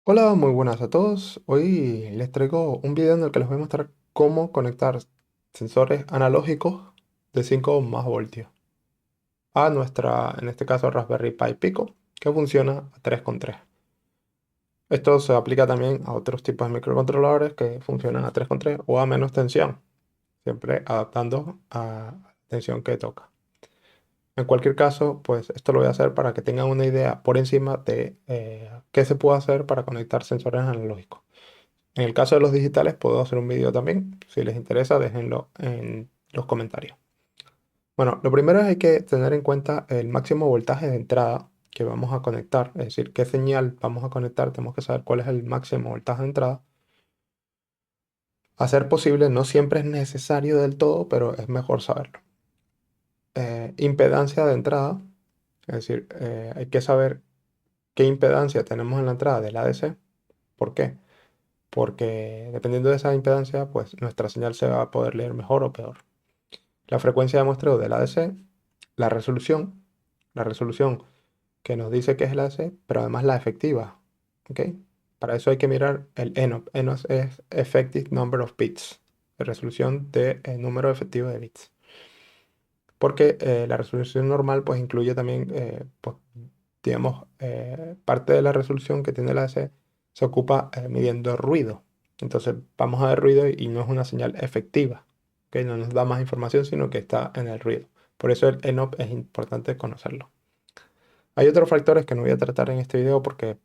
Hola, muy buenas a todos. Hoy les traigo un video en el que les voy a mostrar cómo conectar sensores analógicos de 5 más voltios a nuestra, en este caso, Raspberry Pi Pico, que funciona a 3,3. Esto se aplica también a otros tipos de microcontroladores que funcionan a 3,3 o a menos tensión, siempre adaptando a la tensión que toca. En cualquier caso, pues esto lo voy a hacer para que tengan una idea por encima de qué se puede hacer para conectar sensores analógicos. En el caso de los digitales, puedo hacer un vídeo también. Si les interesa, déjenlo en los comentarios. Bueno, lo primero es hay que tener en cuenta el máximo voltaje de entrada que vamos a conectar, es decir, qué señal vamos a conectar. Tenemos que saber cuál es el máximo voltaje de entrada. A ser posible, no siempre es necesario del todo, pero es mejor saberlo. Impedancia de entrada, es decir, hay que saber qué impedancia tenemos en la entrada del ADC. ¿Por qué? Porque dependiendo de esa impedancia, pues nuestra señal se va a poder leer mejor o peor. La frecuencia de muestreo del ADC, la resolución que nos dice que es el ADC, pero además la efectiva, ¿ok? Para eso hay que mirar el ENOP. ENOP es Effective Number of Bits, la resolución de número efectivo de bits. Porque la resolución normal pues incluye también, pues, digamos, parte de la resolución que tiene el ADC se ocupa midiendo ruido. Entonces vamos a ver ruido y no es una señal efectiva, que no nos da más información, sino que está en el ruido. Por eso el ENOP es importante conocerlo. Hay otros factores que no voy a tratar en este video porque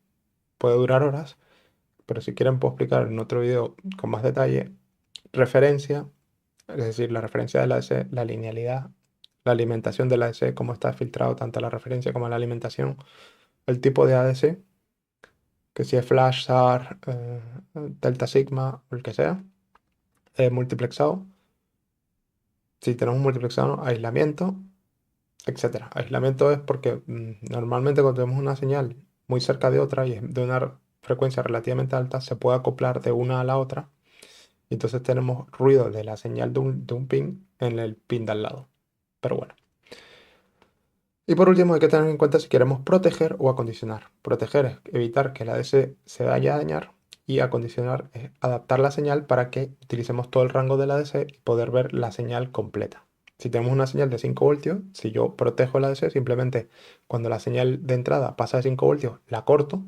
puede durar horas, pero si quieren puedo explicar en otro video con más detalle. Referencia, es decir, la referencia de la ADC, la linealidad, la alimentación de la ADC, cómo está filtrado tanto la referencia como la alimentación, el tipo de ADC, que si es flash, SAR, delta sigma, o el que sea, multiplexado, si tenemos un multiplexado, aislamiento, etcétera. Aislamiento es porque normalmente cuando tenemos una señal muy cerca de otra y es de una frecuencia relativamente alta, se puede acoplar de una a la otra y entonces tenemos ruido de la señal de un pin en el pin de al lado. Pero bueno. Y por último, hay que tener en cuenta si queremos proteger o acondicionar. Proteger es evitar que la ADC se vaya a dañar y acondicionar es adaptar la señal para que utilicemos todo el rango de la ADC y poder ver la señal completa. Si tenemos una señal de 5 voltios, si yo protejo la ADC, simplemente cuando la señal de entrada pasa de 5 voltios, la corto.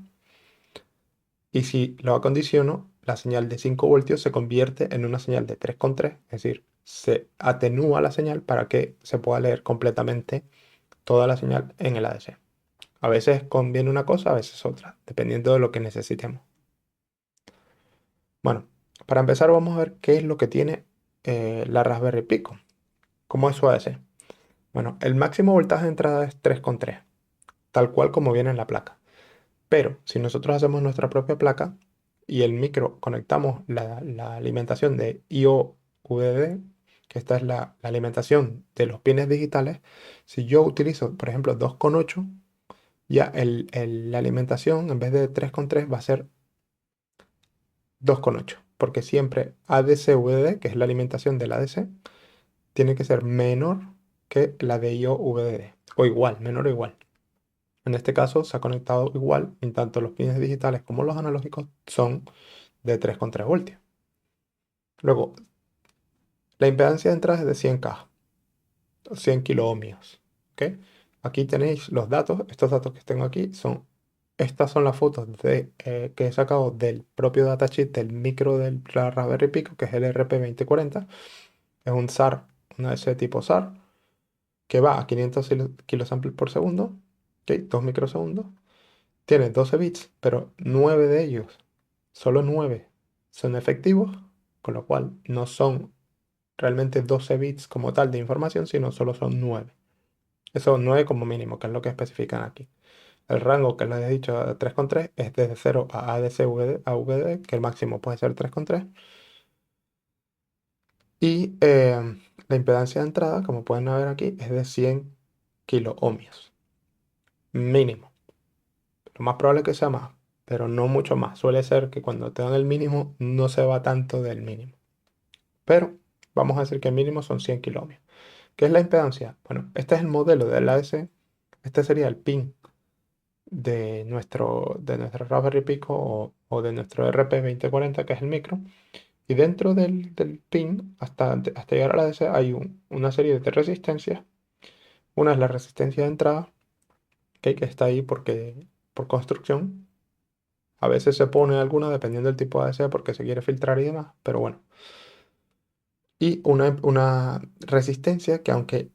Y si lo acondiciono, la señal de 5 voltios se convierte en una señal de 3,3, es decir, se atenúa la señal para que se pueda leer completamente toda la señal en el ADC. A veces conviene una cosa, a veces otra, dependiendo de lo que necesitemos. Bueno, para empezar vamos a ver qué es lo que tiene la Raspberry Pico. ¿Cómo es su ADC? Bueno, el máximo voltaje de entrada es 3,3, tal cual como viene en la placa. Pero si nosotros hacemos nuestra propia placa y el micro conectamos la alimentación de I/O VDD, que esta es la alimentación de los pines digitales, si yo utilizo, por ejemplo, 2,8, ya la alimentación en vez de 3,3 va a ser 2,8, porque siempre ADC-VDD, que es la alimentación del ADC, tiene que ser menor que la de IO-VDD, o igual, menor o igual. En este caso se ha conectado igual, en tanto los pines digitales como los analógicos son de 3,3 voltios. Luego, la impedancia de entrada es de 100K, 100 kiloohmios. ¿Ok? Aquí tenéis los datos. Estos datos que tengo aquí estas son las fotos que he sacado del propio datasheet del micro del Raspberry Pico, que es el RP2040. Es un SAR, una S tipo SAR, que va a 500 kilosamples por segundo, ¿ok? 2 microsegundos. Tiene 12 bits, pero 9 de ellos, solo 9, son efectivos, con lo cual no son realmente 12 bits como tal de información, sino solo son 9. Eso 9 como mínimo, que es lo que especifican aquí. El rango que les he dicho de 3,3 es desde 0 a ADC-VD a VD, que el máximo puede ser 3,3. Y la impedancia de entrada, como pueden ver aquí, es de 100 kiloohmios. Mínimo. Lo más probable es que sea más, pero no mucho más. Suele ser que cuando te dan el mínimo no se va tanto del mínimo. Pero vamos a decir que el mínimo son 100 kiloohmios. ¿Qué es la impedancia? Bueno, este es el modelo del ADC. Este sería el pin de nuestro Raspberry Pico o de nuestro RP2040, que es el micro. Y dentro del pin, hasta llegar a la DC, hay una serie de resistencias. Una es la resistencia de entrada, que está ahí por construcción. A veces se pone alguna dependiendo del tipo de ADC porque se quiere filtrar y demás, pero bueno. Y una resistencia que aunque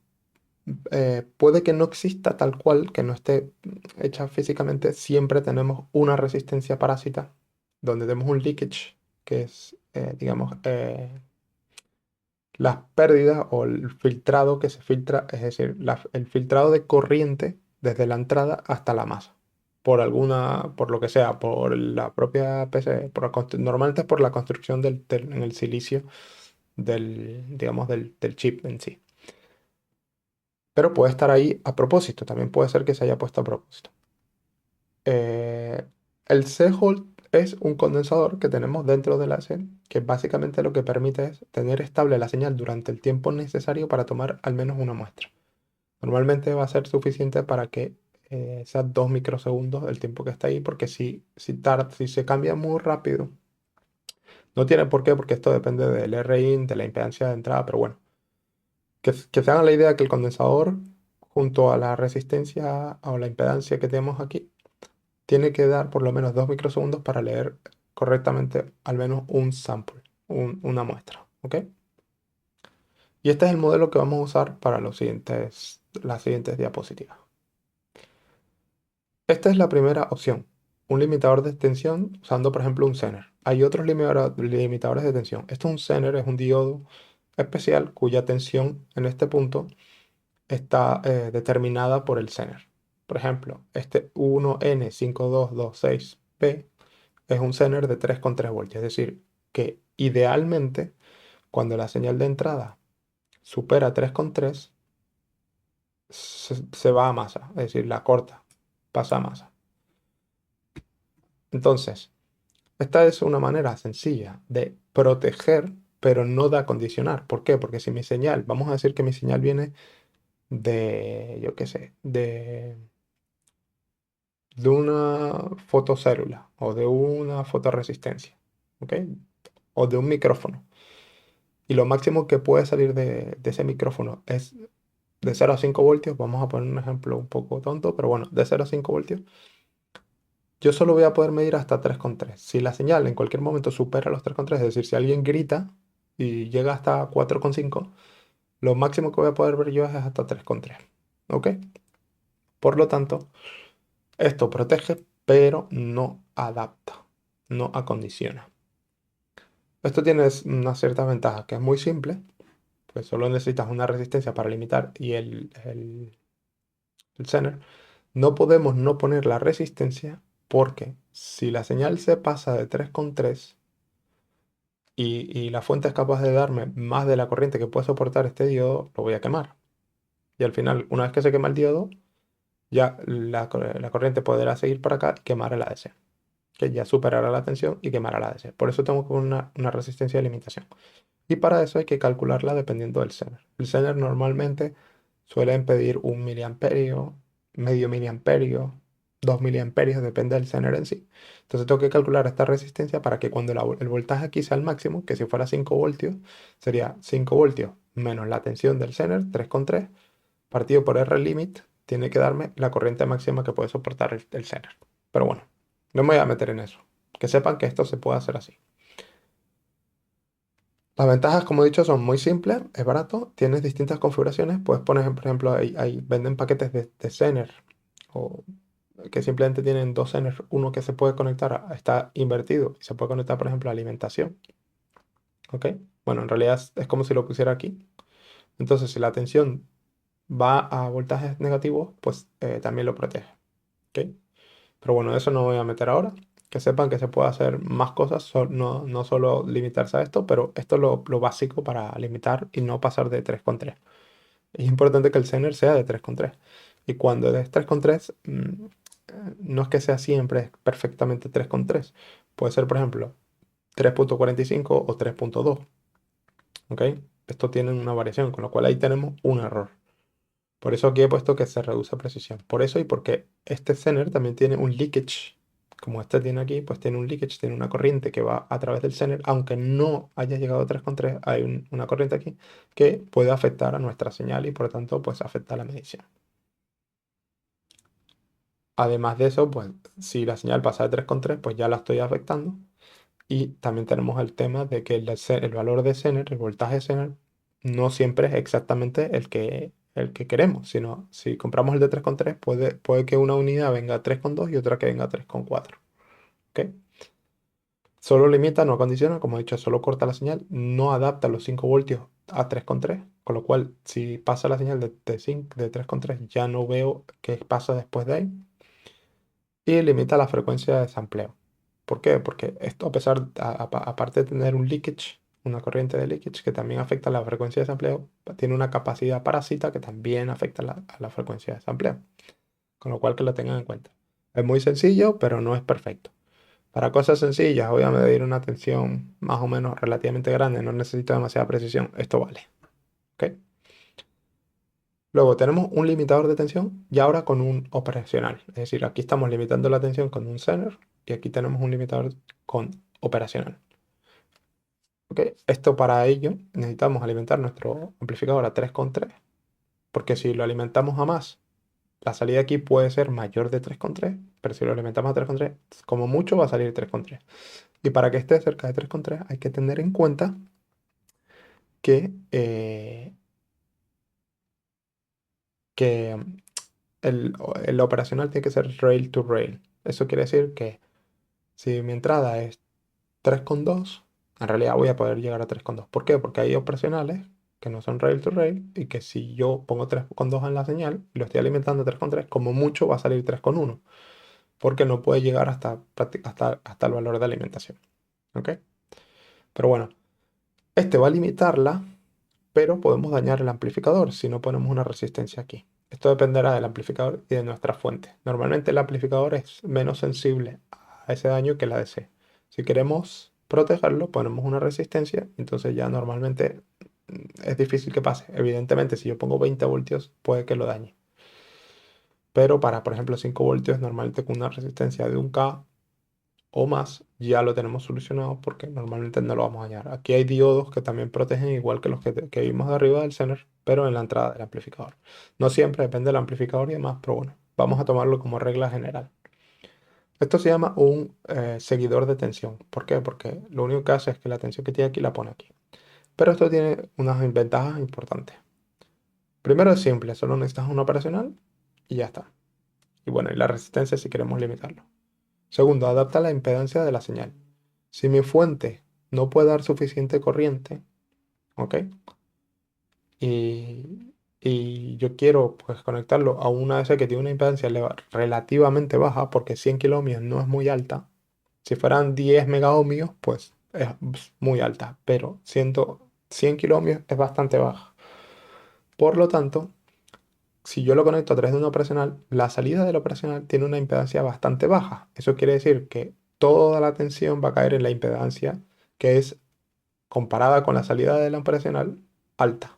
puede que no exista tal cual, que no esté hecha físicamente, siempre tenemos una resistencia parásita donde tenemos un leakage, que es, digamos, las pérdidas o el filtrado que se filtra, es decir, el filtrado de corriente desde la entrada hasta la masa. Por lo que sea, por la propia PC, normalmente es por la construcción en el silicio digamos, del chip en sí. Pero puede estar ahí a propósito, también puede ser que se haya puesto a propósito. Eh, el C-Hold es un condensador que tenemos dentro de la AC, que básicamente lo que permite es tener estable la señal durante el tiempo necesario para tomar al menos una muestra. Normalmente va a ser suficiente para que sea 2 microsegundos el tiempo que está ahí, porque si se cambia muy rápido, no tiene por qué, porque esto depende del RIN, de la impedancia de entrada, pero bueno, que se hagan la idea que el condensador, junto a la resistencia o la impedancia que tenemos aquí, tiene que dar por lo menos 2 microsegundos para leer correctamente al menos un sample, una muestra, ¿ok? Y este es el modelo que vamos a usar para las siguientes diapositivas. Esta es la primera opción, un limitador de tensión usando, por ejemplo, un Zener. Hay otros limitadores de tensión. Esto es un Zener, es un diodo especial cuya tensión en este punto está determinada por el Zener. Por ejemplo, este U1N5226P es un Zener de 3,3 voltios, es decir, que idealmente cuando la señal de entrada supera 3,3 se va a masa, es decir, la corta, pasa a masa. Entonces, esta es una manera sencilla de proteger, pero no de acondicionar. ¿Por qué? Porque si mi señal, vamos a decir que mi señal viene yo qué sé, de una fotocélula o de una fotoresistencia, ¿ok? O de un micrófono. Y lo máximo que puede salir de ese micrófono es de 0 a 5 voltios. Vamos a poner un ejemplo un poco tonto, pero bueno, de 0 a 5 voltios. Yo solo voy a poder medir hasta 3,3. Si la señal en cualquier momento supera los 3,3, es decir, si alguien grita y llega hasta 4,5, lo máximo que voy a poder ver yo es hasta 3,3. ¿Ok? Por lo tanto, esto protege, pero no adapta, no acondiciona. Esto tiene una cierta ventaja, que es muy simple, pues solo necesitas una resistencia para limitar y el Zener. No podemos no poner la resistencia porque si la señal se pasa de 3,3 y la fuente es capaz de darme más de la corriente que puede soportar este diodo, lo voy a quemar. Y al final, una vez que se quema el diodo, ya la corriente podrá seguir para acá y quemar el ADC, que ya superará la tensión y quemará la ADC. Por eso tengo que poner una resistencia de limitación. Y para eso hay que calcularla dependiendo del Zener. El Zener normalmente suele pedir 1 miliamperio, medio miliamperio, 2 miliamperios, depende del Zener en sí. Entonces tengo que calcular esta resistencia para que cuando el voltaje aquí sea el máximo, que si fuera 5 voltios, sería 5 voltios menos la tensión del Zener, 3,3, partido por R limit, tiene que darme la corriente máxima que puede soportar el Zener. Pero bueno, no me voy a meter en eso. Que sepan que esto se puede hacer así. Las ventajas, como he dicho, son muy simples, es barato, tienes distintas configuraciones. Puedes poner, por ejemplo, venden paquetes de Zener o que simplemente tienen dos Zener, uno que se puede conectar, está invertido y se puede conectar, por ejemplo, a alimentación. ¿Ok? Bueno, en realidad es como si lo pusiera aquí. Entonces, si la tensión va a voltajes negativos, pues también lo protege. ¿Ok? Pero bueno, eso no me voy a meter ahora. Que sepan que se puede hacer más cosas, no solo limitarse a esto, pero esto es lo básico para limitar y no pasar de 3,3. Es importante que el Zener sea de 3,3. Y cuando es 3,3, no es que sea siempre perfectamente 3,3. Puede ser, por ejemplo, 3,45 o 3,2. ¿Ok? Esto tiene una variación, con lo cual ahí tenemos un error. Por eso aquí he puesto que se reduce precisión. Por eso y porque este zener también tiene un leakage. Como este tiene aquí, pues tiene un leakage, tiene una corriente que va a través del zener. Aunque no haya llegado a 3,3, hay una corriente aquí que puede afectar a nuestra señal y por lo tanto pues afecta a la medición. Además de eso, pues si la señal pasa de 3,3, pues ya la estoy afectando. Y también tenemos el tema de que el valor de Zener, el voltaje de Zener, no siempre es exactamente el que queremos, sino si compramos el de 3,3, puede que una unidad venga a 3,2 y otra que venga a 3,4. ¿Ok? Solo limita, no condiciona, como he dicho, solo corta la señal, no adapta los 5 voltios a 3,3, con lo cual si pasa la señal de 3,3 ya no veo qué pasa después de ahí. Y limita la frecuencia de sampleo. ¿Por qué? Porque esto, aparte de tener un leakage, una corriente de leakage que también afecta la frecuencia de sampleo, tiene una capacidad parásita que también afecta a la frecuencia de sampleo. Con lo cual que lo tengan en cuenta. Es muy sencillo, pero no es perfecto. Para cosas sencillas, voy a medir una tensión más o menos relativamente grande, no necesito demasiada precisión. Esto vale. ¿Ok? Luego tenemos un limitador de tensión y ahora con un operacional. Es decir, aquí estamos limitando la tensión con un zener y aquí tenemos un limitador con operacional. ¿Ok? Esto para ello necesitamos alimentar nuestro amplificador a 3,3 porque si lo alimentamos a más, la salida aquí puede ser mayor de 3,3, pero si lo alimentamos a 3,3, como mucho va a salir 3,3. Y para que esté cerca de 3,3 hay que tener en cuenta que, que el operacional tiene que ser rail to rail. Eso quiere decir que si mi entrada es 3,2, en realidad voy a poder llegar a 3,2. ¿Por qué? Porque hay operacionales que no son rail to rail y que si yo pongo 3,2 en la señal y lo estoy alimentando a 3,3, como mucho va a salir 3,1, porque no puede llegar hasta el valor de alimentación. ¿Ok? Pero bueno, este va a limitarla, pero podemos dañar el amplificador si no ponemos una resistencia aquí. Esto dependerá del amplificador y de nuestra fuente. Normalmente el amplificador es menos sensible a ese daño que la DC. Si queremos protegerlo, ponemos una resistencia, entonces ya normalmente es difícil que pase. Evidentemente, si yo pongo 20 voltios, puede que lo dañe. Pero para, por ejemplo, 5 voltios, normalmente con una resistencia de 1K o más, ya lo tenemos solucionado porque normalmente no lo vamos a dañar. Aquí hay diodos que también protegen igual que los que vimos de arriba del Zener, pero en la entrada del amplificador. No siempre depende del amplificador y demás, pero bueno, vamos a tomarlo como regla general. Esto se llama un seguidor de tensión. ¿Por qué? Porque lo único que hace es que la tensión que tiene aquí la pone aquí. Pero esto tiene unas ventajas importantes. Primero es simple, solo necesitas un operacional y ya está. Y bueno, y la resistencia si queremos limitarlo. Segundo, adapta la impedancia de la señal. Si mi fuente no puede dar suficiente corriente, ¿ok? Y yo quiero pues conectarlo a una AC que tiene una impedancia relativamente baja, porque 100 kiloohmios no es muy alta. Si fueran 10 megaohmios, pues es muy alta, pero 100 kiloohmios es bastante baja. Por lo tanto, si yo lo conecto a través de un operacional, la salida del operacional tiene una impedancia bastante baja. Eso quiere decir que toda la tensión va a caer en la impedancia que es comparada con la salida del operacional alta.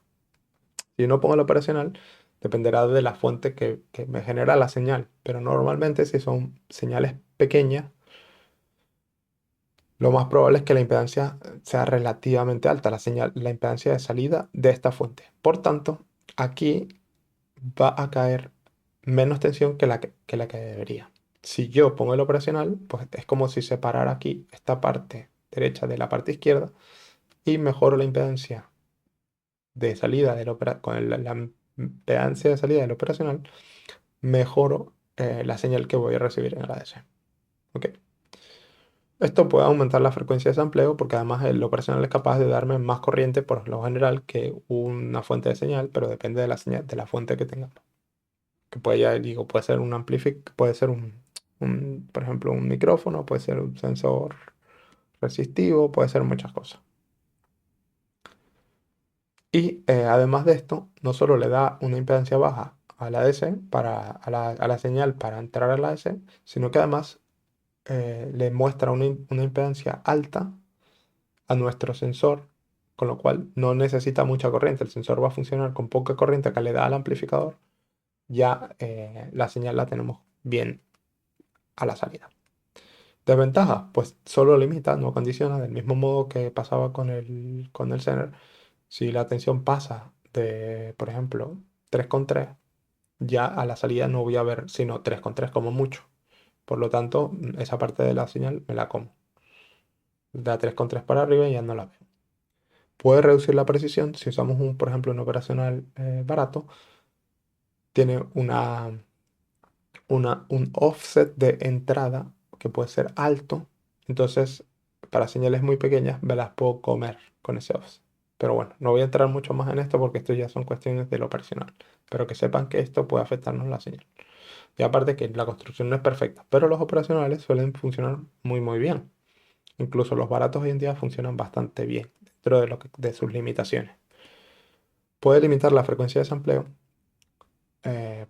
Si no pongo el operacional, dependerá de la fuente que me genera la señal. Pero normalmente si son señales pequeñas, lo más probable es que la impedancia sea relativamente alta, la impedancia de salida de esta fuente. Por tanto, aquí va a caer menos tensión que la que debería. Si yo pongo el operacional, pues es como si separara aquí esta parte derecha de la parte izquierda y mejoro la impedancia de salida con la impedancia de salida del operacional, mejoro la señal que voy a recibir en el ADC. ¿Ok? Esto puede aumentar la frecuencia de sampleo porque además el operacional es capaz de darme más corriente por lo general que una fuente de señal, pero depende de la señal, de la fuente que tengamos. Que puede, ya digo, puede ser un puede ser por ejemplo, un micrófono, puede ser un sensor resistivo, puede ser muchas cosas. Y además de esto, no solo le da una impedancia baja a la DC, a la señal para entrar a la DC, sino que además le muestra una impedancia alta a nuestro sensor, con lo cual no necesita mucha corriente. El sensor va a funcionar con poca corriente que le da al amplificador ya la señal la tenemos bien a la salida. Desventaja, pues solo limita, no condiciona, del mismo modo que pasaba con el Zener. Si la tensión pasa de, por ejemplo, 3,3, ya a la salida no voy a ver sino 3,3 como mucho. Por lo tanto, esa parte de la señal me la como. Da 3,3 para arriba y ya no la veo. Puede reducir la precisión si usamos por ejemplo, un operacional barato. Tiene un offset de entrada que puede ser alto. Entonces, para señales muy pequeñas, me las puedo comer con ese offset. Pero bueno, no voy a entrar mucho más en esto porque esto ya son cuestiones de lo operacional. Pero que sepan que esto puede afectarnos la señal. Y aparte que la construcción no es perfecta, pero los operacionales suelen funcionar muy muy bien. Incluso los baratos hoy en día funcionan bastante bien dentro de sus limitaciones. Puede limitar la frecuencia de sampleo,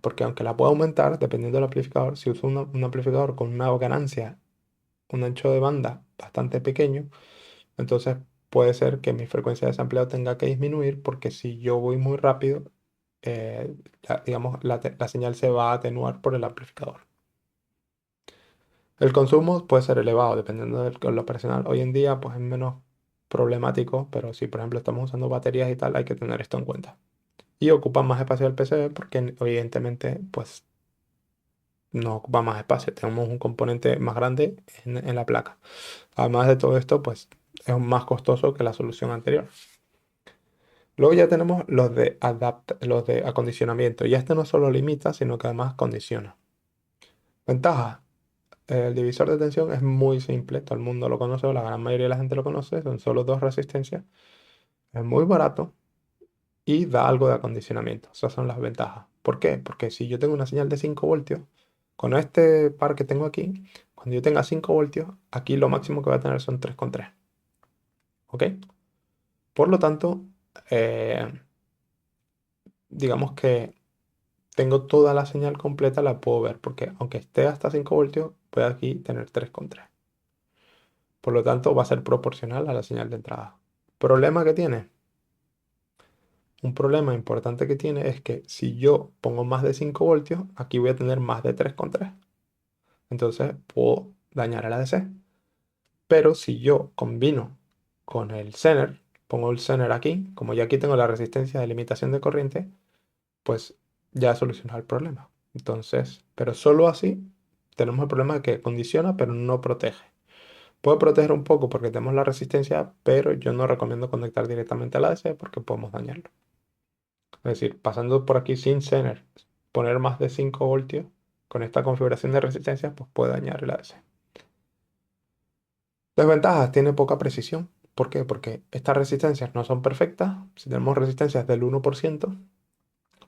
porque aunque la pueda aumentar dependiendo del amplificador, si uso un amplificador con una ganancia, un ancho de banda bastante pequeño, entonces puede ser que mi frecuencia de sampleo tenga que disminuir porque si yo voy muy rápido, digamos, la señal se va a atenuar por el amplificador. El consumo puede ser elevado dependiendo de lo operacional. Hoy en día pues es menos problemático, pero si por ejemplo estamos usando baterías y tal, hay que tener esto en cuenta. Y ocupa más espacio el PCB porque evidentemente pues no ocupa más espacio. Tenemos un componente más grande en la placa. Además de todo esto pues es más costoso que la solución anterior. Luego ya tenemos los de acondicionamiento. Y este no solo limita, sino que además condiciona. Ventajas. El divisor de tensión es muy simple, todo el mundo lo conoce, o la gran mayoría de la gente lo conoce, son solo dos resistencias, es muy barato y da algo de acondicionamiento. Esas son las ventajas. ¿Por qué? Porque si yo tengo una señal de 5 voltios, con este par que tengo aquí, cuando yo tenga 5 voltios, aquí lo máximo que voy a tener son 3,3. ¿Ok? Por lo tanto, eh, digamos que tengo toda la señal completa, la puedo ver, porque aunque esté hasta 5 voltios, voy aquí tener 3,3. Por lo tanto, va a ser proporcional a la señal de entrada. ¿Problema que tiene? Un problema importante que tiene es que si yo pongo más de 5 voltios, aquí voy a tener más de 3,3. Entonces puedo dañar el ADC. Pero si yo combino con el Zener, pongo el Zener aquí, como ya aquí tengo la resistencia de limitación de corriente, pues ya he solucionado el problema. Entonces, pero solo así tenemos el problema de que condiciona, pero no protege. Puede proteger un poco porque tenemos la resistencia, pero yo no recomiendo conectar directamente al ADC porque podemos dañarlo. Es decir, pasando por aquí sin Zener, poner más de 5 voltios con esta configuración de resistencia, pues puede dañar el ADC. Desventajas, tiene poca precisión. ¿Por qué? Porque estas resistencias no son perfectas. Si tenemos resistencias del 1%,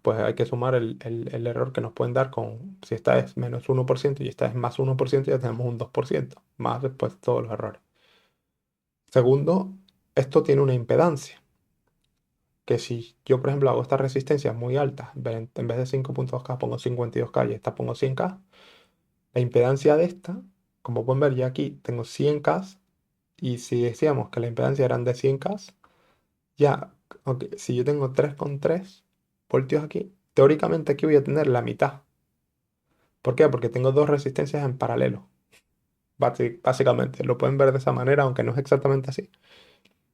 pues hay que sumar el error que nos pueden dar con, si esta es menos 1% y esta es más 1%, ya tenemos un 2%, más después todos los errores. Segundo, esto tiene una impedancia, que si yo, por ejemplo, hago estas resistencias muy altas, en vez de 5,2K pongo 52K y esta pongo 100K, la impedancia de esta, como pueden ver, ya aquí tengo 100K y si decíamos que la impedancia eran de 100K, ya, ok, si yo tengo 3,3 voltios aquí, teóricamente aquí voy a tener la mitad. ¿Por qué? Porque tengo dos resistencias en paralelo. Básicamente, lo pueden ver de esa manera, aunque no es exactamente así.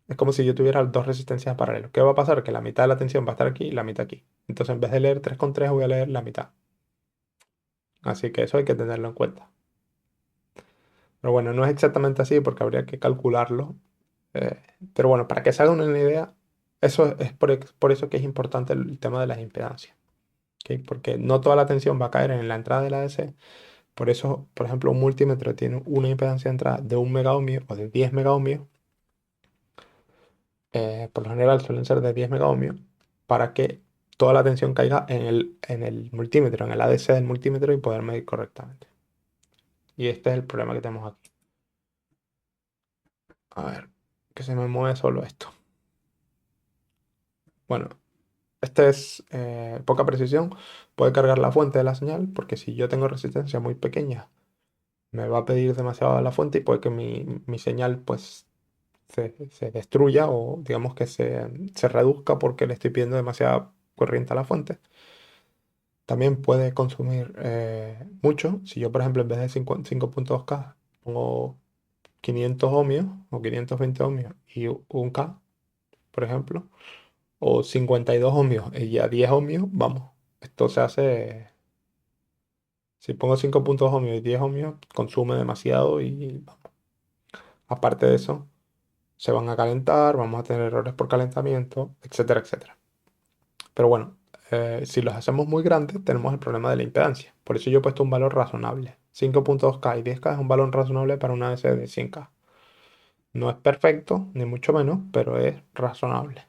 Es como si yo tuviera dos resistencias en paralelo. ¿Qué va a pasar? Que la mitad de la tensión va a estar aquí y la mitad aquí. Entonces, en vez de leer 3,3 voy a leer la mitad. Así que eso hay que tenerlo en cuenta. Pero bueno, no es exactamente así porque habría que calcularlo. Eh, pero bueno, para que se hagan una idea, eso es por eso que es importante el tema de las impedancias. ¿Ok? Porque no toda la tensión va a caer en la entrada de la DC. Por eso, por ejemplo, un multímetro tiene una impedancia de entrada de 1 megaohmio o de 10 megaohmios. Por lo general suelen ser de 10 megaohmios para que toda la tensión caiga en el multímetro, en el ADC del multímetro y poder medir correctamente. Y este es el problema que tenemos aquí. A ver, que se me mueve solo esto. Bueno, este es poca precisión. Puede cargar la fuente de la señal porque si yo tengo resistencia muy pequeña, me va a pedir demasiado a la fuente y puede que mi señal pues se destruya o digamos que se reduzca porque le estoy pidiendo demasiada corriente a la fuente. También puede consumir mucho. Si yo, por ejemplo, en vez de 5.2K pongo 500 ohmios o 520 ohmios y 1K, por ejemplo, o 52 ohmios y ya 10 ohmios, vamos, esto se hace, si pongo 5.2 ohmios y 10 ohmios, consume demasiado y vamos. Aparte de eso, se van a calentar, vamos a tener errores por calentamiento, etcétera, etcétera. Pero bueno, si los hacemos muy grandes, tenemos el problema de la impedancia. Por eso yo he puesto un valor razonable. 5.2K y 10K es un valor razonable para una DC de 100K. No es perfecto, ni mucho menos, pero es razonable.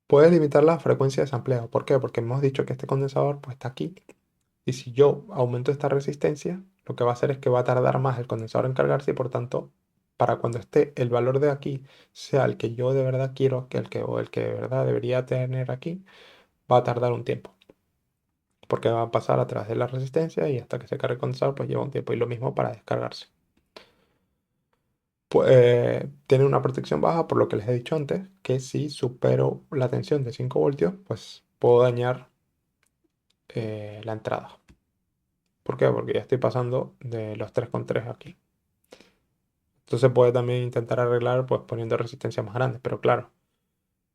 Puedes limitar la frecuencia de sampleo. ¿Por qué? Porque hemos dicho que este condensador pues, está aquí. Y si yo aumento esta resistencia, lo que va a hacer es que va a tardar más el condensador en cargarse y por tanto, para cuando esté el valor de aquí sea el que yo de verdad quiero, o el que de verdad debería tener aquí, va a tardar un tiempo. Porque va a pasar a través de la resistencia y hasta que se cargue el condensador, pues lleva un tiempo. Y lo mismo para descargarse. Pues, tiene una protección baja, por lo que les he dicho antes, que si supero la tensión de 5 voltios, pues puedo dañar la entrada. ¿Por qué? Porque ya estoy pasando de los 3,3 aquí. Entonces puede también intentar arreglar pues poniendo resistencias más grandes. Pero claro,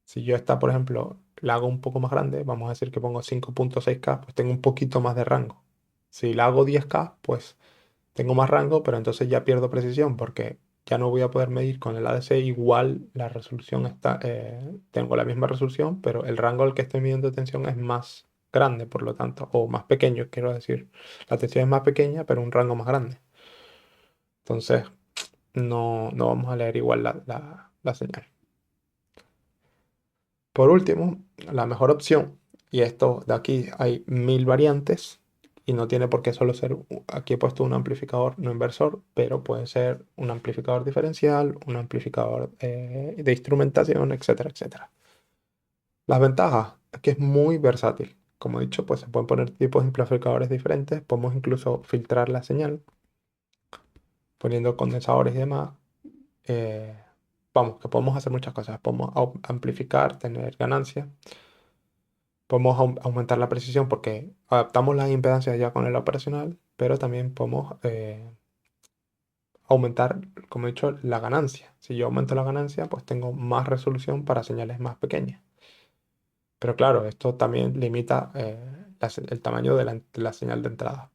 si yo esta, por ejemplo, la hago un poco más grande, vamos a decir que pongo 5.6K, pues tengo un poquito más de rango. Si la hago 10K, pues tengo más rango, pero entonces ya pierdo precisión porque ya no voy a poder medir con el ADC. Igual la resolución está, tengo la misma resolución, pero el rango al que estoy midiendo tensión es más grande, por lo tanto, o más pequeño, quiero decir. La tensión es más pequeña, pero un rango más grande. Entonces, no vamos a leer igual la señal. Por último, la mejor opción, y esto de aquí hay 1000 variantes, y no tiene por qué solo ser, aquí he puesto un amplificador no inversor, pero puede ser un amplificador diferencial, un amplificador de instrumentación, etcétera, etcétera. Las ventajas es que es muy versátil. Como he dicho, pues se pueden poner tipos de amplificadores diferentes, podemos incluso filtrar la señal poniendo condensadores y demás. eh, Vamos, que podemos hacer muchas cosas. Podemos amplificar, tener ganancias. Podemos aumentar la precisión porque adaptamos las impedancias ya con el operacional, pero también podemos aumentar, como he dicho, la ganancia. Si yo aumento la ganancia, pues tengo más resolución para señales más pequeñas. Pero claro, esto también limita el tamaño de la señal de entrada.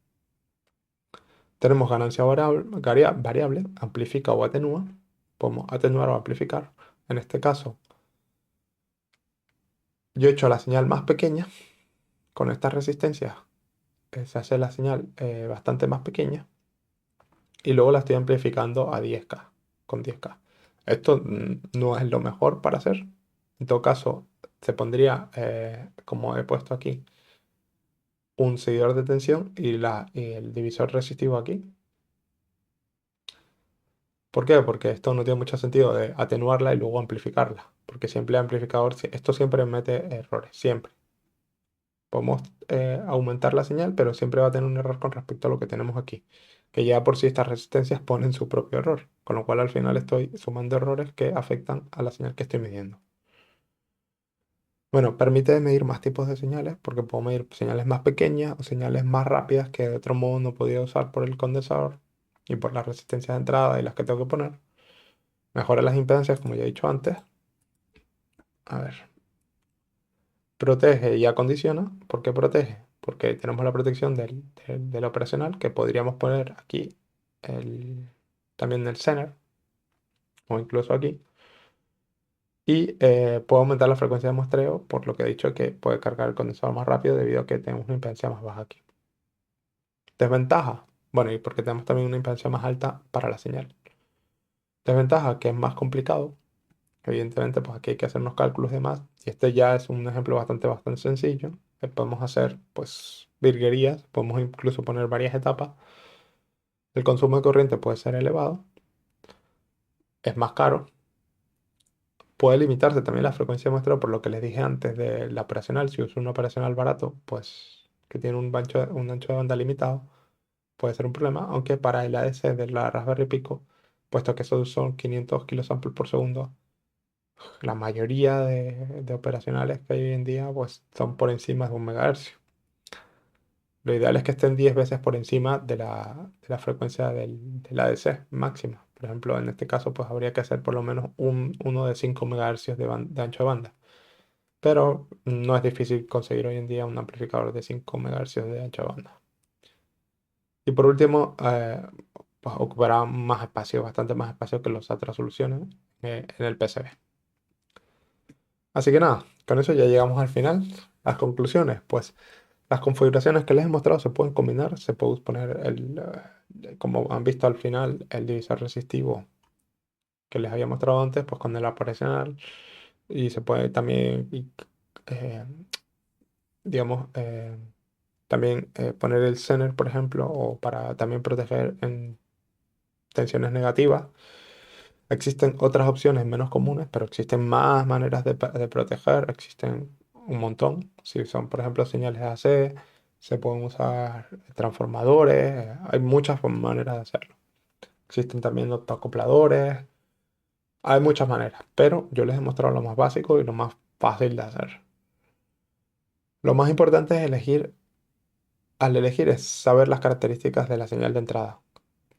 Tenemos ganancia variable, amplifica o atenúa. Podemos atenuar o amplificar. En este caso, yo he hecho la señal más pequeña con estas resistencias. Se hace la señal bastante más pequeña y luego la estoy amplificando a 10K, con 10K. Esto no es lo mejor para hacer. En todo caso, se pondría, como he puesto aquí, un seguidor de tensión y el divisor resistivo aquí. ¿Por qué? Porque esto no tiene mucho sentido de atenuarla y luego amplificarla. Porque siempre el amplificador, esto siempre mete errores, siempre. Podemos aumentar la señal, pero siempre va a tener un error con respecto a lo que tenemos aquí. Que ya por sí estas resistencias ponen su propio error. Con lo cual al final estoy sumando errores que afectan a la señal que estoy midiendo. Bueno, permite medir más tipos de señales porque puedo medir señales más pequeñas o señales más rápidas que de otro modo no podía usar por el condensador y por las resistencias de entrada y las que tengo que poner. Mejora las impedancias, como ya he dicho antes. A ver. Protege y acondiciona. ¿Por qué protege? Porque tenemos la protección del operacional que podríamos poner aquí el, también el Zener o incluso aquí. Y puedo aumentar la frecuencia de muestreo por lo que he dicho que puede cargar el condensador más rápido debido a que tenemos una impedancia más baja aquí. Desventaja. Bueno, y porque tenemos también una impedancia más alta para la señal. Desventaja que es más complicado. Evidentemente, pues aquí hay que hacer unos cálculos y demás. Y este ya es un ejemplo bastante sencillo. Podemos hacer, pues, virguerías. Podemos incluso poner varias etapas. El consumo de corriente puede ser elevado. Es más caro. Puede limitarse también la frecuencia de muestreo por lo que les dije antes de la operacional. Si uso un operacional barato, pues, que tiene un ancho de banda limitado, puede ser un problema. Aunque para el ADC de la Raspberry Pico, puesto que esos son 500 kilosamples por segundo, la mayoría de operacionales que hay hoy en día pues son por encima de 1 MHz. Lo ideal es que estén 10 veces por encima de la frecuencia del ADC máxima. Por ejemplo, en este caso, pues habría que hacer por lo menos uno de 5 MHz de ancho de banda. Pero no es difícil conseguir hoy en día un amplificador de 5 MHz de ancho de banda. Y por último, pues ocupará más espacio, bastante más espacio que las otras soluciones en el PCB. Así que nada, con eso ya llegamos al final. Las conclusiones, pues las configuraciones que les he mostrado se pueden combinar, se puede poner como han visto al final, el divisor resistivo que les había mostrado antes, pues con el operacional, y se puede también, eh, digamos, también poner el Zener, por ejemplo, o para también proteger en tensiones negativas. Existen otras opciones menos comunes, pero existen más maneras de proteger, existen un montón. Si son, por ejemplo, señales AC, se pueden usar transformadores, hay muchas maneras de hacerlo. Existen también optoacopladores, hay muchas maneras, pero yo les he mostrado lo más básico y lo más fácil de hacer. Lo más importante es al elegir es saber las características de la señal de entrada,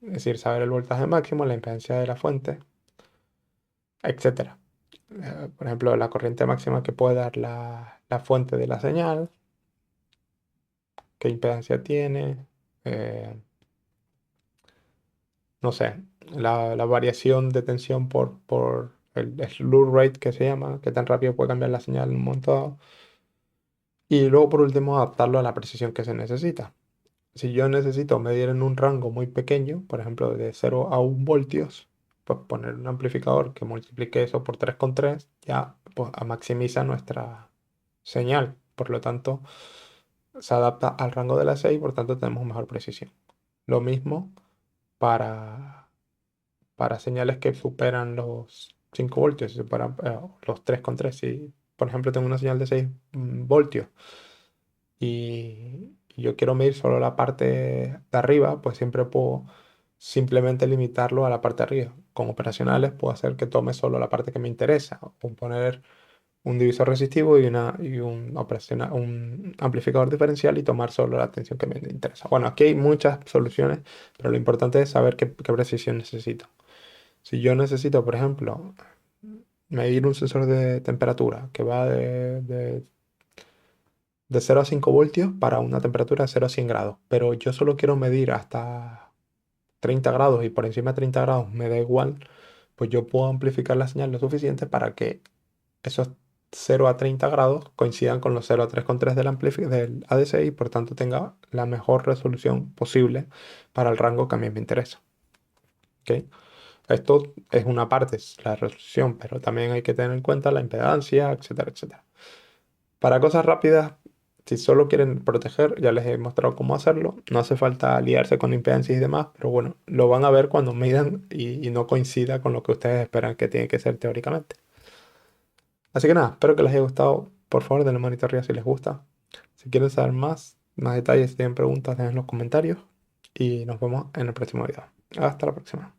es decir, saber el voltaje máximo, la impedancia de la fuente, etcétera. Por ejemplo, la corriente máxima que puede dar la fuente de la señal, qué impedancia tiene, eh, no sé, la variación de tensión por el slew rate que se llama, qué tan rápido puede cambiar la señal en un momento dado. Y luego, por último, adaptarlo a la precisión que se necesita. Si yo necesito medir en un rango muy pequeño, por ejemplo, de 0 a 1 voltios, pues poner un amplificador que multiplique eso por 3,3 ya pues, maximiza nuestra señal. Por lo tanto, se adapta al rango de la 6 y por tanto tenemos mejor precisión. Lo mismo para, para señales que superan los 5 voltios, si superan los 3,3. Si, por ejemplo, tengo una señal de 6 voltios y yo quiero medir solo la parte de arriba, pues siempre puedo simplemente limitarlo a la parte de arriba. Con operacionales puedo hacer que tome solo la parte que me interesa o poner un divisor resistivo y un amplificador diferencial y tomar solo la tensión que me interesa. Bueno, aquí hay muchas soluciones, pero lo importante es saber qué precisión necesito. Si yo necesito, por ejemplo, medir un sensor de temperatura que va de 0 a 5 voltios para una temperatura de 0 a 100 grados, pero yo solo quiero medir hasta 30 grados y por encima de 30 grados me da igual, pues yo puedo amplificar la señal lo suficiente para que esos 0 a 30 grados coincidan con los 0 a 3,3 del ADC y por tanto tenga la mejor resolución posible para el rango que a mí me interesa. ¿Ok? Esto es una parte, es la resolución, pero también hay que tener en cuenta la impedancia, etcétera, etcétera. Para cosas rápidas, si solo quieren proteger, ya les he mostrado cómo hacerlo. No hace falta liarse con impedancias y demás, pero bueno, lo van a ver cuando midan y no coincida con lo que ustedes esperan que tiene que ser teóricamente. Así que nada, espero que les haya gustado. Por favor, denle manito arriba si les gusta. Si quieren saber más detalles, si tienen preguntas, dejen en los comentarios. Y nos vemos en el próximo video. Hasta la próxima.